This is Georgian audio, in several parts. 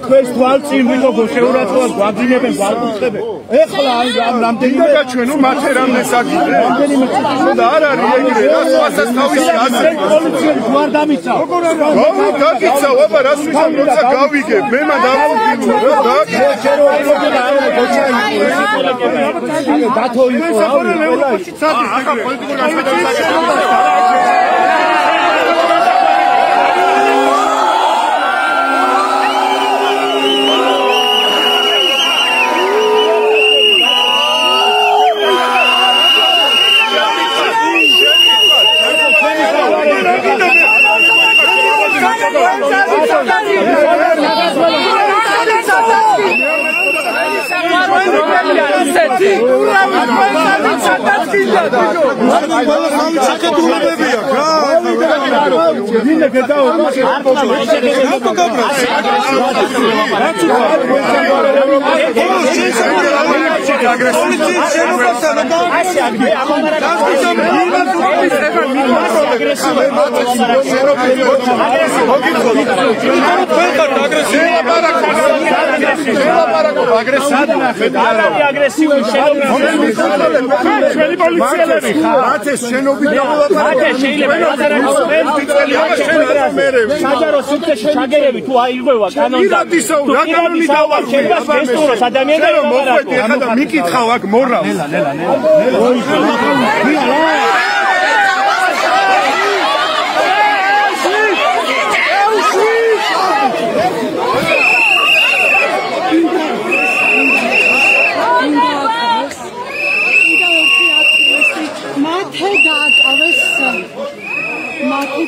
Quest waltzing with the Sheurato, Guadineben, Valbuchebe. Echla, I'm Namdenu, Materam, Nesaki, Dara, Guardamita.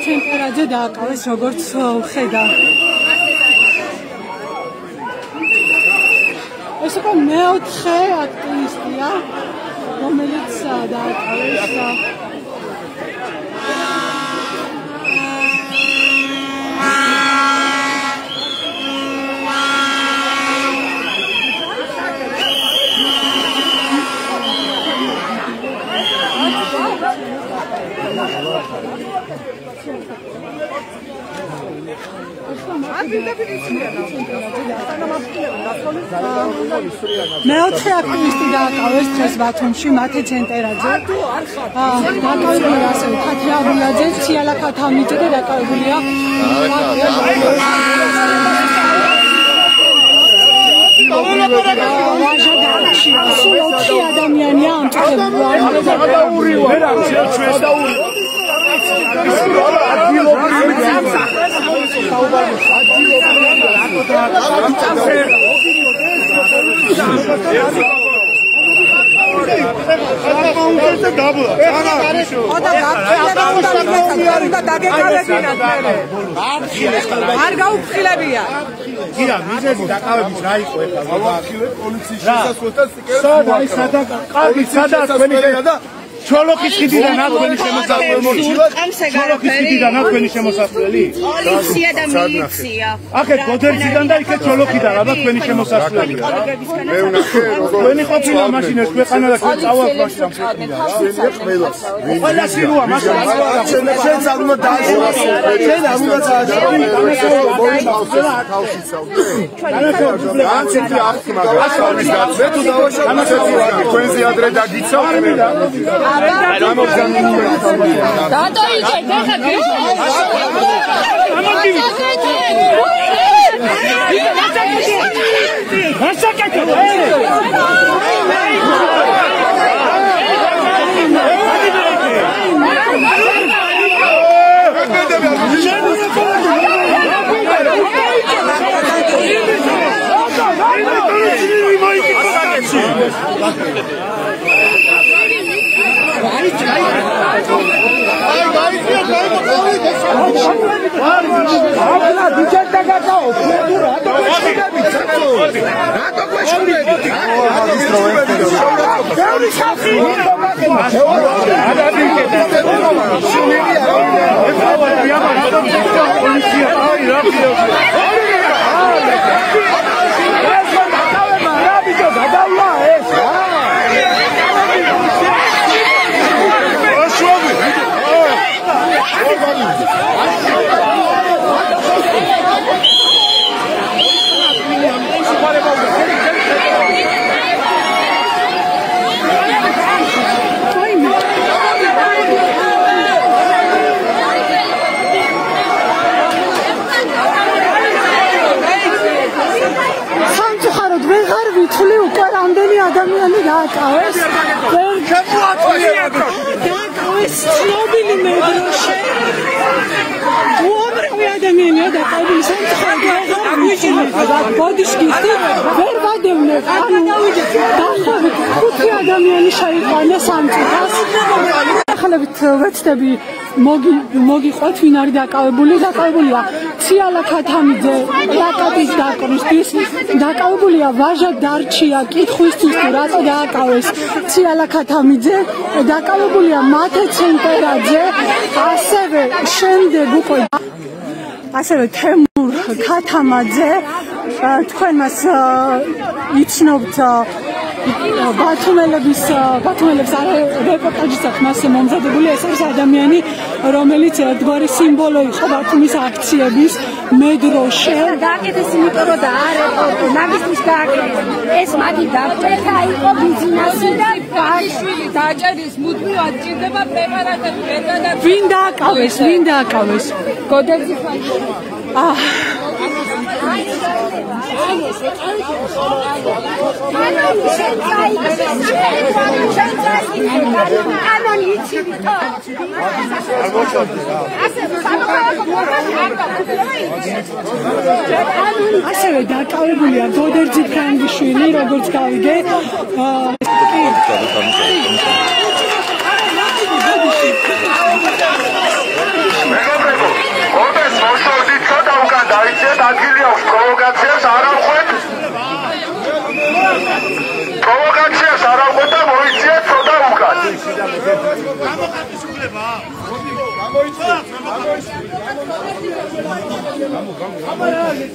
Temperatურა დააკავეს როგორც ხედა. ეს უკვე მეოთხე აქტივისტია, რომელიც დააკავეს მეოთხე აქტივისტი დააკავეს დღეს ბათუმში მათე ცენტერაძე. დააკავებულია ასევე ქათი აბულაძე, ციალა ქათამიძე და დააკავებულია სულ 4 ადამიანია Ჩოლოქის ხიდიდან აქვენი შემოსასვლელი მორჩილად. ჩოლოქის ხიდიდან აქვენი შემოსასვლელი. პოლიცია და მილიცია. აქეთ გოდერძიდან და იქეთ ჩოლოქიდან აბა თქვენი შემოსასვლელი. მე ვნახე როგორ თქვენი ყოფილა მაშინ ეს ქვეყანა და წავალ მაშინ ამ ქვეყნიდან. ყველა სიროა მაშინ. შენ უნდა დააშოროს. შენ არ უნდა Ay, აბლა დიჯერდა გაკაო რატო გვეშურებით რატო გვეშურებით ბევრი სახი თული უკვე რამდენი ადამიანი დააკავეს დააკავეს ცნობილი მედროშე უამრავი ადამიანია დაყავილი სამწუხაროდ ბოდიშკისტი ვერ ვადევნებ დაახლოებით 5 ადამიანი შეიყვანა სამწუხაროდ ახალებით ვეცდები მოგიყვეთ ვინ არის დაკავებულია ციალა ქათამიძე პლაკატის დაკვრისთვის დაკავებულია ვაჟა დარჩია კითხვისთვის თუ რატო დააკავეს ციალა ქათამიძე დაკავებულია მათე ცენტერაძე ასევე შემდეგ უკვე ასევე თემურ ქათამაძე თქვენ მას იცნობთ ბათუმელებს რეპორტაჟის აქვს მომზადებული ეს არის ადამიანი რომელიც ერთგვარი სიმბოლო იყო ბათუმის აქციების მედროშე დააკეთეს იმიტომ რომ დაარეპორტო მაგისტრის დააკეთეს ეს მათი დაპრეთა იყო ბიზნესი და ბაშვილი დაჭერის მუდმივად ჭირდება პრეპარატები ვინ დააკავეს გოდერძი ასევე დაკავებულია გოდერძი ფრანგიშვილი როგორც გავიგეთ ადგილი აქვს პროვოკაციას არ ავხვეთ და მოიწიეთ ცოტა უკან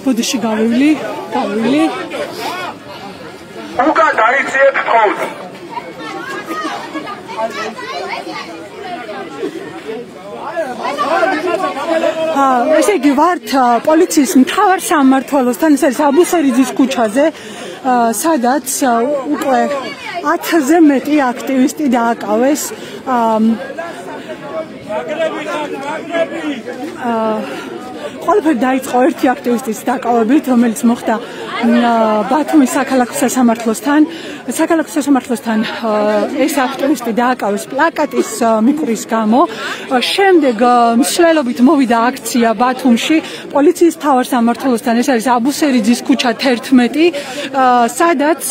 ბოდიში გავივლი უკან დაიციეთ თხოვს ესე იგი ვართ პოლიციის მთავარ სამმართველოსთან ეს არის აბუსერიძის ქუჩაზე სადაც უკვე 10-ზე მეტი აქტივისტი დააკავეს ყველაფერი დაიწყო ერთი აქტივისტის დაკავებით რომელიც მოხდა ბათუმის საქალაქო სასამართლოსთან ეს აქტივისტი დააკავეს პლაკატის მიკრის გამო შემდეგ მსვლელობით მოვიდა აქცია ბათუმში პოლიციის მთავარ სამმართველოსთან ეს არის აბუსერიძის ქუჩა 11 სადაც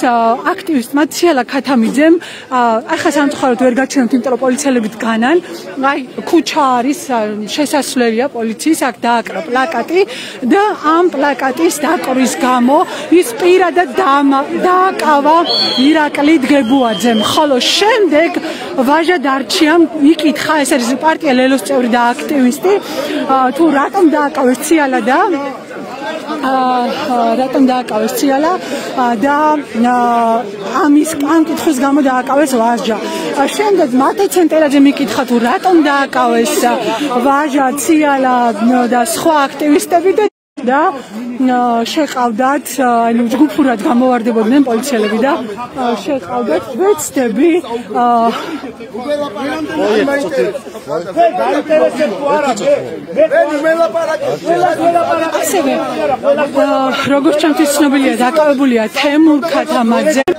აქტივისტმა ციალა ქათამიძემ ახლა სამწუხაროდ ვერ გაჩვენებთ იმიტომ რომ პოლიციელები დგანან აი ქუჩა არის შესასვლელია პოლიციის აქ დააკრა პლაკატი და ამ პლაკატის დაკვრვის გამო ის პირადად დააკავა ირაკლი დგებუაძემ ხოლო შემდეგ ვაჟა დარჩიამ იკითხა ეს არის პარტია ლელოს წევრი და აქტივისტი თუ რატომ დააკავეს ციალა და ამ კითხვის გამო დააკავეს ვაჟა შემდეგ მათე ცენტერაძე მიკითხა თუ რატომ დააკავეს ვაჟა ციალა და სხვა აქტივისტები და შეყავდათ ანუ ჯგუფურად გამოვარდებოდნენ პოლიციელები და შეყავდათ ვეცდები ასევე როგორც ჩემთვის ცნობილია დაკავებულია თემურ ქათამაძე